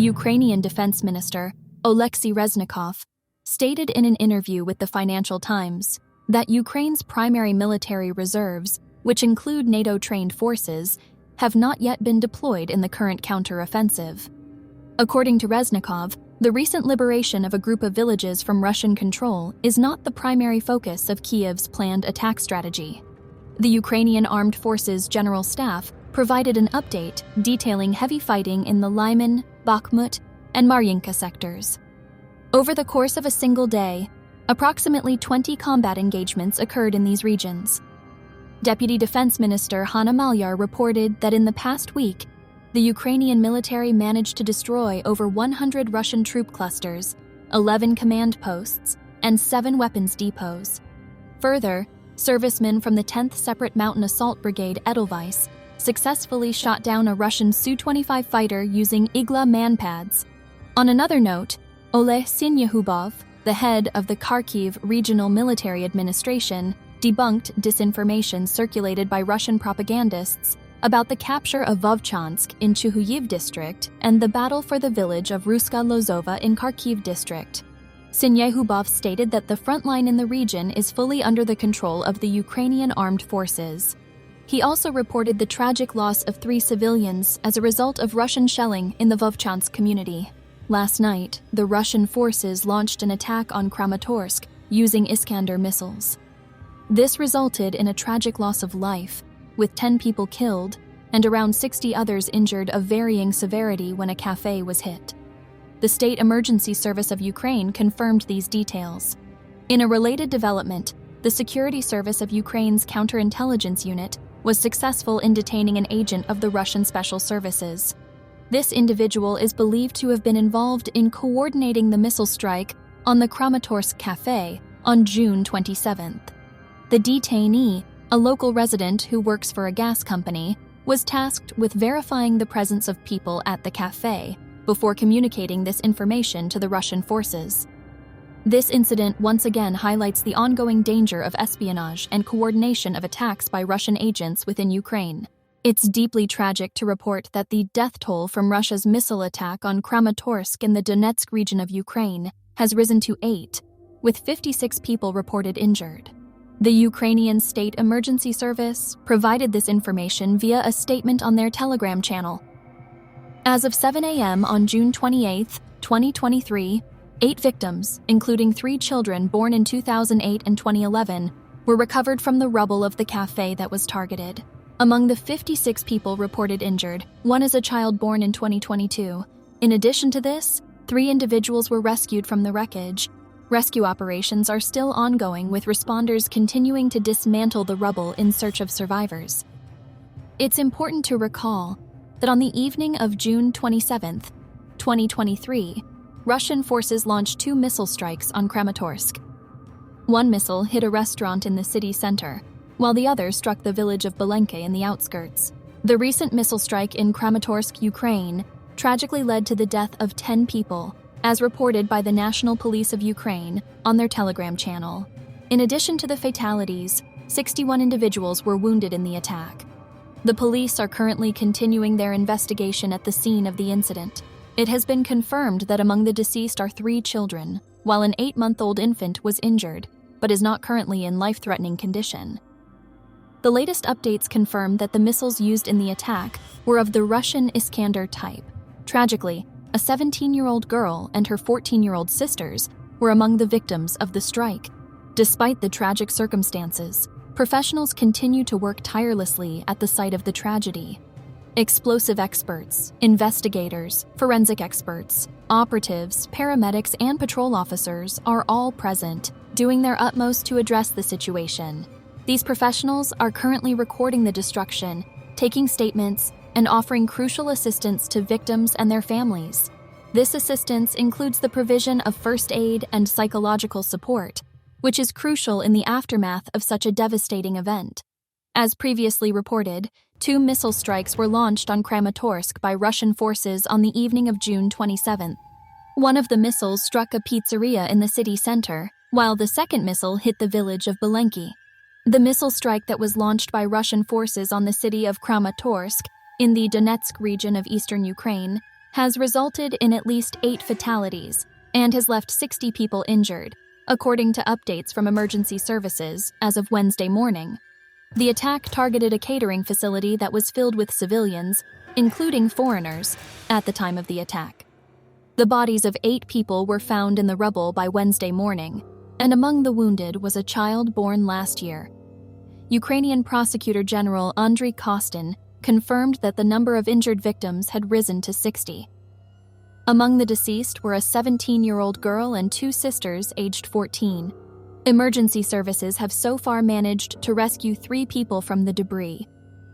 Ukrainian Defence Minister, Oleksiy Reznikov, stated in an interview with the Financial Times that Ukraine's primary military reserves, which include NATO-trained forces, have not yet been deployed in the current counter-offensive. According to Reznikov, the recent liberation of a group of villages from Russian control is not the primary focus of Kyiv's planned attack strategy. The Ukrainian Armed Forces General Staff provided an update detailing heavy fighting in the Lyman, Bakhmut, and Marinka sectors. Over the course of a single day, approximately 20 combat engagements occurred in these regions. Deputy Defense Minister Hanna Maliar reported that in the past week, the Ukrainian military managed to destroy over 100 Russian troop clusters, 11 command posts, and 7 weapons depots. Further, servicemen from the 10th Separate Mountain Assault Brigade Edelweiss successfully shot down a Russian Su-25 fighter using Igla manpads. On another note, Oleksiy Reznikov, the head of the Kharkiv Regional Military Administration, debunked disinformation circulated by Russian propagandists about the capture of Vovchansk in Chuhuyiv district and the battle for the village of Ruska Lozova in Kharkiv district. Reznikov stated that the front line in the region is fully under the control of the Ukrainian armed forces. He also reported the tragic loss of 3 civilians as a result of Russian shelling in the Vovchansk community. Last night, the Russian forces launched an attack on Kramatorsk using Iskander missiles. This resulted in a tragic loss of life, with 10 people killed and around 60 others injured of varying severity when a cafe was hit. The State Emergency Service of Ukraine confirmed these details. In a related development, the Security Service of Ukraine's counterintelligence unit was successful in detaining an agent of the Russian Special Services. This individual is believed to have been involved in coordinating the missile strike on the Kramatorsk cafe on June 27th. The detainee, a local resident who works for a gas company, was tasked with verifying the presence of people at the cafe before communicating this information to the Russian forces. This incident once again highlights the ongoing danger of espionage and coordination of attacks by Russian agents within Ukraine. It's deeply tragic to report that the death toll from Russia's missile attack on Kramatorsk in the Donetsk region of Ukraine has risen to 8, with 56 people reported injured. The Ukrainian State Emergency Service provided this information via a statement on their Telegram channel. As of 7 a.m. on June 28, 2023, 8 victims, including 3 children born in 2008 and 2011, were recovered from the rubble of the cafe that was targeted. Among the 56 people reported injured, 1 is a child born in 2022. In addition to this, 3 individuals were rescued from the wreckage. Rescue operations are still ongoing, with responders continuing to dismantle the rubble in search of survivors. It's important to recall that on the evening of June 27, 2023, Russian forces launched 2 missile strikes on Kramatorsk. One missile hit a restaurant in the city center, while the other struck the village of Belenke in the outskirts. The recent missile strike in Kramatorsk, Ukraine, tragically led to the death of 10 people, as reported by the National Police of Ukraine on their Telegram channel. In addition to the fatalities, 61 individuals were wounded in the attack. The police are currently continuing their investigation at the scene of the incident. It has been confirmed that among the deceased are 3 children, while an 8-month-old infant was injured, but is not currently in life-threatening condition. The latest updates confirm that the missiles used in the attack were of the Russian Iskander type. Tragically, a 17-year-old girl and her 14-year-old sisters were among the victims of the strike. Despite the tragic circumstances, professionals continue to work tirelessly at the site of the tragedy. Explosive experts, investigators, forensic experts, operatives, paramedics, and patrol officers are all present, doing their utmost to address the situation. These professionals are currently recording the destruction, taking statements, and offering crucial assistance to victims and their families. This assistance includes the provision of first aid and psychological support, which is crucial in the aftermath of such a devastating event. As previously reported, 2 missile strikes were launched on Kramatorsk by Russian forces on the evening of June 27th. One of the missiles struck a pizzeria in the city center, while the second missile hit the village of Belenki. The missile strike that was launched by Russian forces on the city of Kramatorsk in the Donetsk region of eastern Ukraine has resulted in at least 8 fatalities and has left 60 people injured, according to updates from emergency services as of Wednesday morning. The attack targeted a catering facility that was filled with civilians, including foreigners, at the time of the attack. The bodies of 8 people were found in the rubble by Wednesday morning, and among the wounded was a child born last year. Ukrainian Prosecutor General Andriy Kostin confirmed that the number of injured victims had risen to 60. Among the deceased were a 17-year-old girl and 2 sisters aged 14. Emergency services have so far managed to rescue 3 people from the debris.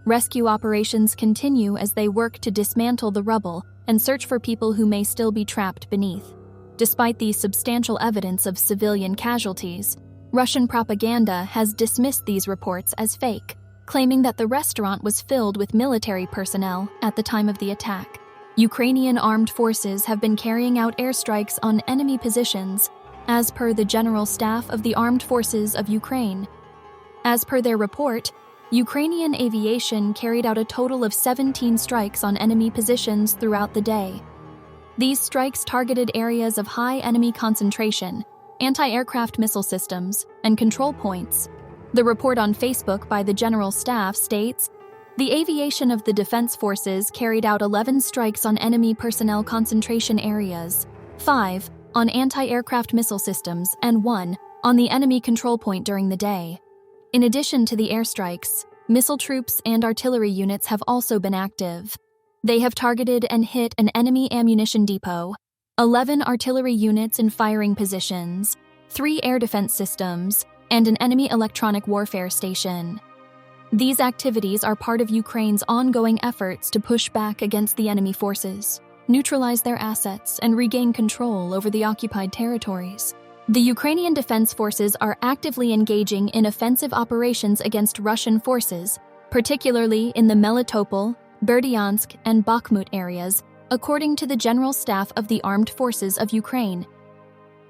Rescue operations continue as they work to dismantle the rubble and search for people who may still be trapped beneath. Despite the substantial evidence of civilian casualties, Russian propaganda has dismissed these reports as fake, claiming that the restaurant was filled with military personnel at the time of the attack. Ukrainian armed forces have been carrying out airstrikes on enemy positions, as per the General Staff of the Armed Forces of Ukraine. As per their report, Ukrainian aviation carried out a total of 17 strikes on enemy positions throughout the day. These strikes targeted areas of high enemy concentration, anti-aircraft missile systems, and control points. The report on Facebook by the General Staff states, "The aviation of the Defense Forces carried out 11 strikes on enemy personnel concentration areas, 5 on anti-aircraft missile systems, and 1 on the enemy control point during the day." In addition to the airstrikes, missile troops and artillery units have also been active. They have targeted and hit an enemy ammunition depot, 11 artillery units in firing positions, 3 air defense systems, and an enemy electronic warfare station. These activities are part of Ukraine's ongoing efforts to push back against the enemy forces, neutralize their assets, and regain control over the occupied territories. The Ukrainian Defense Forces are actively engaging in offensive operations against Russian forces, particularly in the Melitopol, Berdyansk, and Bakhmut areas, according to the General Staff of the Armed Forces of Ukraine.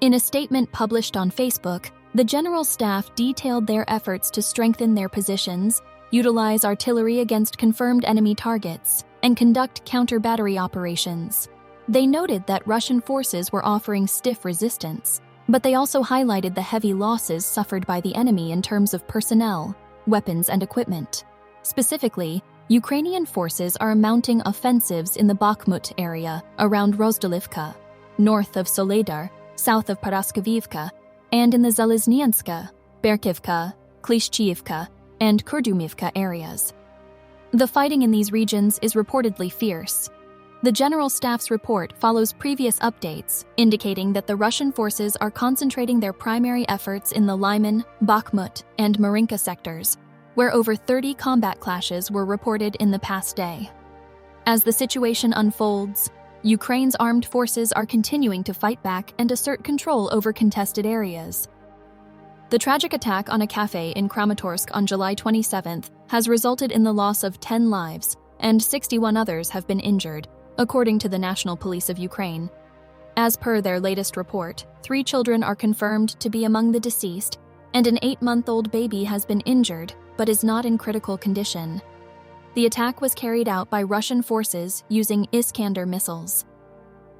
In a statement published on Facebook, the General Staff detailed their efforts to strengthen their positions, utilize artillery against confirmed enemy targets, and conduct counter-battery operations. They noted that Russian forces were offering stiff resistance, but they also highlighted the heavy losses suffered by the enemy in terms of personnel, weapons, and equipment. Specifically, Ukrainian forces are mounting offensives in the Bakhmut area around Rozdolivka, north of Soledar, south of Paraskevivka, and in the Zaliznianska, Berkivka, Klishchiivka, and Kurdumivka areas. The fighting in these regions is reportedly fierce. The General Staff's report follows previous updates, indicating that the Russian forces are concentrating their primary efforts in the Lyman, Bakhmut, and Marinka sectors, where over 30 combat clashes were reported in the past day. As the situation unfolds, Ukraine's armed forces are continuing to fight back and assert control over contested areas. The tragic attack on a cafe in Kramatorsk on July 27th has resulted in the loss of 10 lives, and 61 others have been injured, according to the National Police of Ukraine. As per their latest report, 3 children are confirmed to be among the deceased, and an 8-month-old baby has been injured but is not in critical condition. The attack was carried out by Russian forces using Iskander missiles.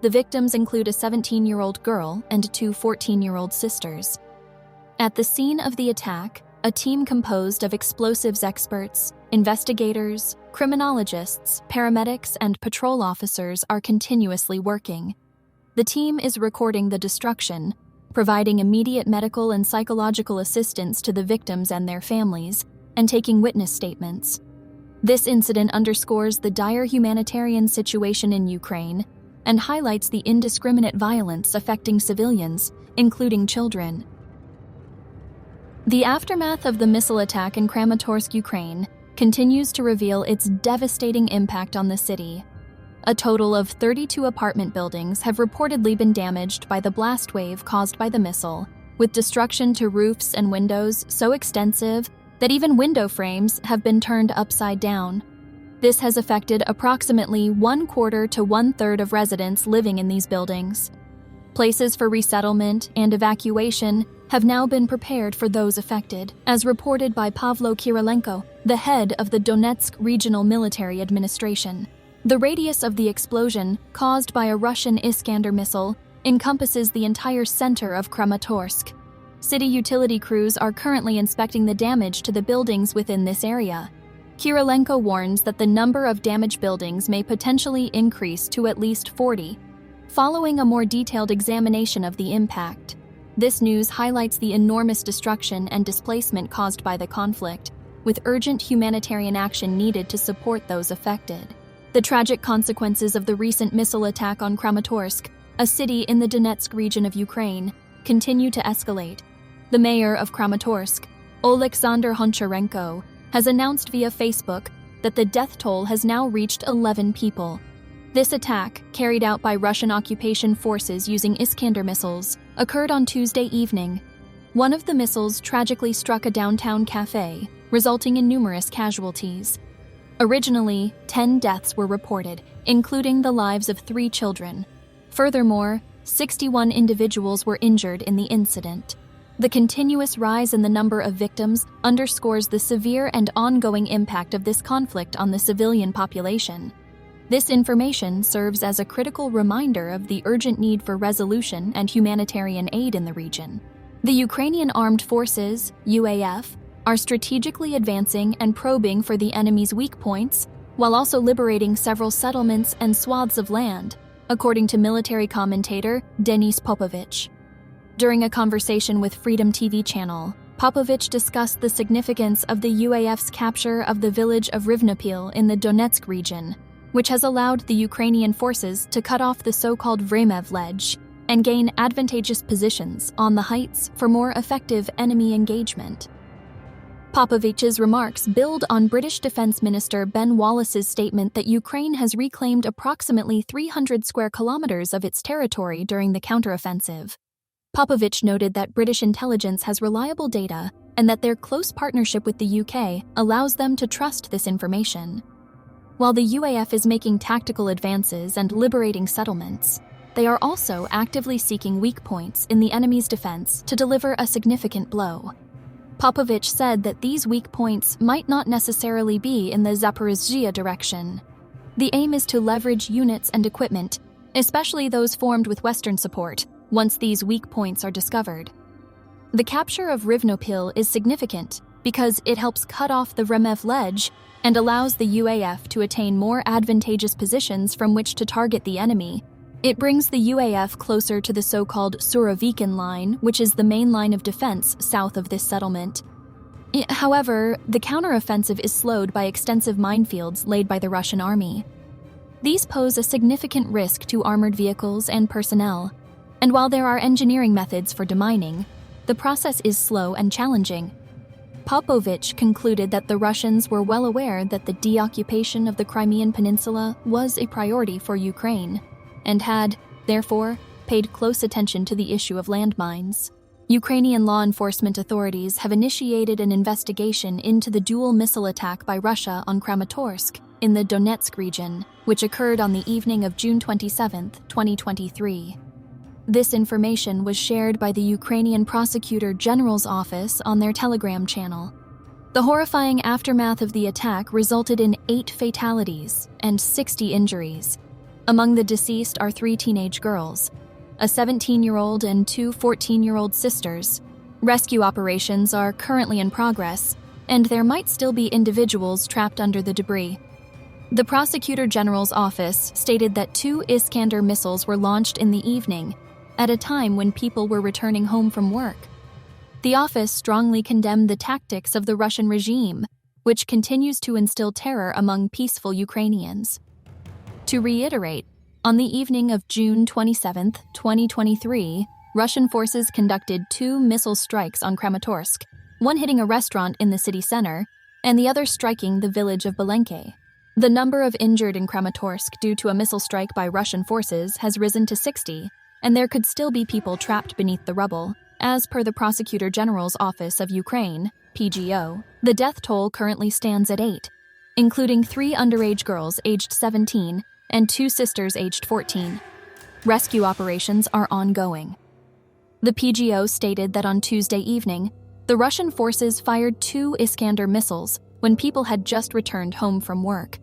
The victims include a 17-year-old girl and 2 14-year-old sisters. At the scene of the attack, a team composed of explosives experts, investigators, criminologists, paramedics, and patrol officers are continuously working. The team is recording the destruction, providing immediate medical and psychological assistance to the victims and their families, and taking witness statements. This incident underscores the dire humanitarian situation in Ukraine and highlights the indiscriminate violence affecting civilians, including children. The aftermath of the missile attack in Kramatorsk, Ukraine, continues to reveal its devastating impact on the city. A total of 32 apartment buildings have reportedly been damaged by the blast wave caused by the missile, with destruction to roofs and windows so extensive that even window frames have been turned upside down. This has affected approximately 1/4 to 1/3 of residents living in these buildings. Places for resettlement and evacuation have now been prepared for those affected, as reported by Pavlo Kirilenko, the head of the Donetsk Regional Military Administration. The radius of the explosion, caused by a Russian Iskander missile, encompasses the entire center of Kramatorsk. City utility crews are currently inspecting the damage to the buildings within this area. Kirilenko warns that the number of damaged buildings may potentially increase to at least 40, following a more detailed examination of the impact. This news highlights the enormous destruction and displacement caused by the conflict, with urgent humanitarian action needed to support those affected. The tragic consequences of the recent missile attack on Kramatorsk, a city in the Donetsk region of Ukraine, continue to escalate. The mayor of Kramatorsk, Oleksiy Reznikov, has announced via Facebook that the death toll has now reached 11 people. This attack, carried out by Russian occupation forces using Iskander missiles, occurred on Tuesday evening. One of the missiles tragically struck a downtown cafe, resulting in numerous casualties. Originally, 10 deaths were reported, including the lives of 3 children. Furthermore, 61 individuals were injured in the incident. The continuous rise in the number of victims underscores the severe and ongoing impact of this conflict on the civilian population. This information serves as a critical reminder of the urgent need for resolution and humanitarian aid in the region. The Ukrainian Armed Forces, UAF, are strategically advancing and probing for the enemy's weak points, while also liberating several settlements and swaths of land, according to military commentator Denis Popovich. During a conversation with Freedom TV channel, Popovich discussed the significance of the UAF's capture of the village of Rivnopil in the Donetsk region, which has allowed the Ukrainian forces to cut off the so-called Vremev ledge and gain advantageous positions on the heights for more effective enemy engagement. Popovich's remarks build on British Defence Minister Ben Wallace's statement that Ukraine has reclaimed approximately 300 square kilometers of its territory during the counteroffensive. Popovich noted that British intelligence has reliable data and that their close partnership with the UK allows them to trust this information. While the UAF is making tactical advances and liberating settlements, they are also actively seeking weak points in the enemy's defense to deliver a significant blow. Popovich said that these weak points might not necessarily be in the Zaporizhzhia direction. The aim is to leverage units and equipment, especially those formed with Western support, once these weak points are discovered. The capture of Rivnopil is significant because it helps cut off the Vremev ledge and allows the UAF to attain more advantageous positions from which to target the enemy. It brings the UAF closer to the so-called Surovikin line, which is the main line of defense south of this settlement. However, the counteroffensive is slowed by extensive minefields laid by the Russian army. These pose a significant risk to armored vehicles and personnel, and while there are engineering methods for demining, the process is slow and challenging. Popovich concluded that the Russians were well aware that the deoccupation of the Crimean Peninsula was a priority for Ukraine, and had, therefore, paid close attention to the issue of landmines. Ukrainian law enforcement authorities have initiated an investigation into the dual missile attack by Russia on Kramatorsk in the Donetsk region, which occurred on the evening of June 27, 2023. This information was shared by the Ukrainian Prosecutor General's office on their Telegram channel. The horrifying aftermath of the attack resulted in 8 fatalities and 60 injuries. Among the deceased are 3 teenage girls, a 17-year-old and 2 14-year-old sisters. Rescue operations are currently in progress, and there might still be individuals trapped under the debris. The Prosecutor General's office stated that 2 Iskander missiles were launched in the evening, at a time when people were returning home from work. The office strongly condemned the tactics of the Russian regime, which continues to instill terror among peaceful Ukrainians. To reiterate, on the evening of June 27, 2023, Russian forces conducted 2 missile strikes on Kramatorsk, one hitting a restaurant in the city center, and the other striking the village of Belenke. The number of injured in Kramatorsk due to a missile strike by Russian forces has risen to 60, and there could still be people trapped beneath the rubble, as per the Prosecutor General's Office of Ukraine, PGO. The death toll currently stands at 8, including 3 underage girls aged 17 and 2 sisters aged 14. Rescue operations are ongoing. The PGO stated that on Tuesday evening, the Russian forces fired 2 Iskander missiles when people had just returned home from work.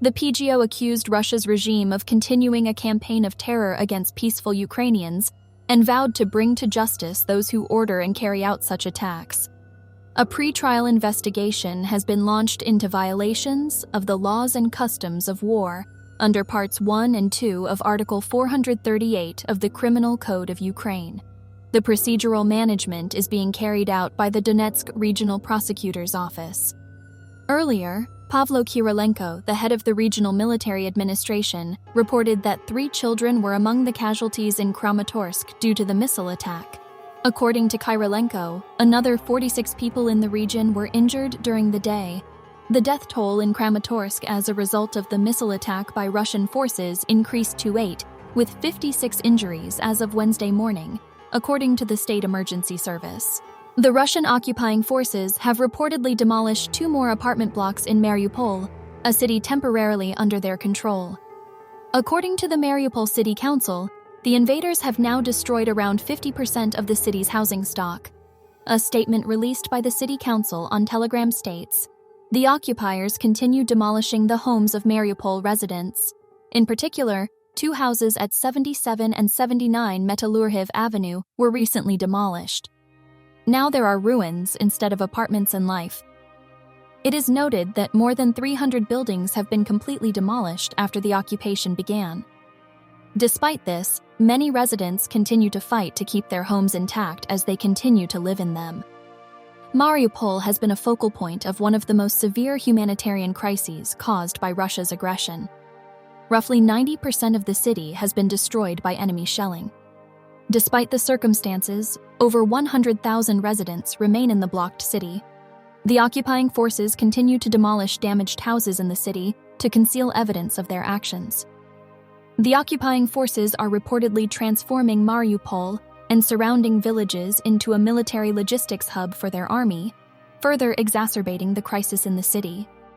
The PGO accused Russia's regime of continuing a campaign of terror against peaceful Ukrainians and vowed to bring to justice those who order and carry out such attacks. A pre-trial investigation has been launched into violations of the laws and customs of war under Parts 1 and 2 of Article 438 of the Criminal Code of Ukraine. The procedural management is being carried out by the Donetsk Regional Prosecutor's Office. Earlier, Pavlo Kyrylenko, the head of the Regional Military Administration, reported that 3 children were among the casualties in Kramatorsk due to the missile attack. According to Kyrylenko, another 46 people in the region were injured during the day. The death toll in Kramatorsk as a result of the missile attack by Russian forces increased to 8, with 56 injuries as of Wednesday morning, according to the State Emergency Service. The Russian occupying forces have reportedly demolished 2 more apartment blocks in Mariupol, a city temporarily under their control. According to the Mariupol City Council, the invaders have now destroyed around 50% of the city's housing stock. A statement released by the City Council on Telegram states, "The occupiers continue demolishing the homes of Mariupol residents. In particular, 2 houses at 77 and 79 Metallurhiv Avenue were recently demolished. Now there are ruins instead of apartments and life." It is noted that more than 300 buildings have been completely demolished after the occupation began. Despite this, many residents continue to fight to keep their homes intact as they continue to live in them. Mariupol has been a focal point of one of the most severe humanitarian crises caused by Russia's aggression. Roughly 90% of the city has been destroyed by enemy shelling. Despite the circumstances, over 100,000 residents remain in the blocked city. The occupying forces continue to demolish damaged houses in the city to conceal evidence of their actions. The occupying forces are reportedly transforming Mariupol and surrounding villages into a military logistics hub for their army, further exacerbating the crisis in the city.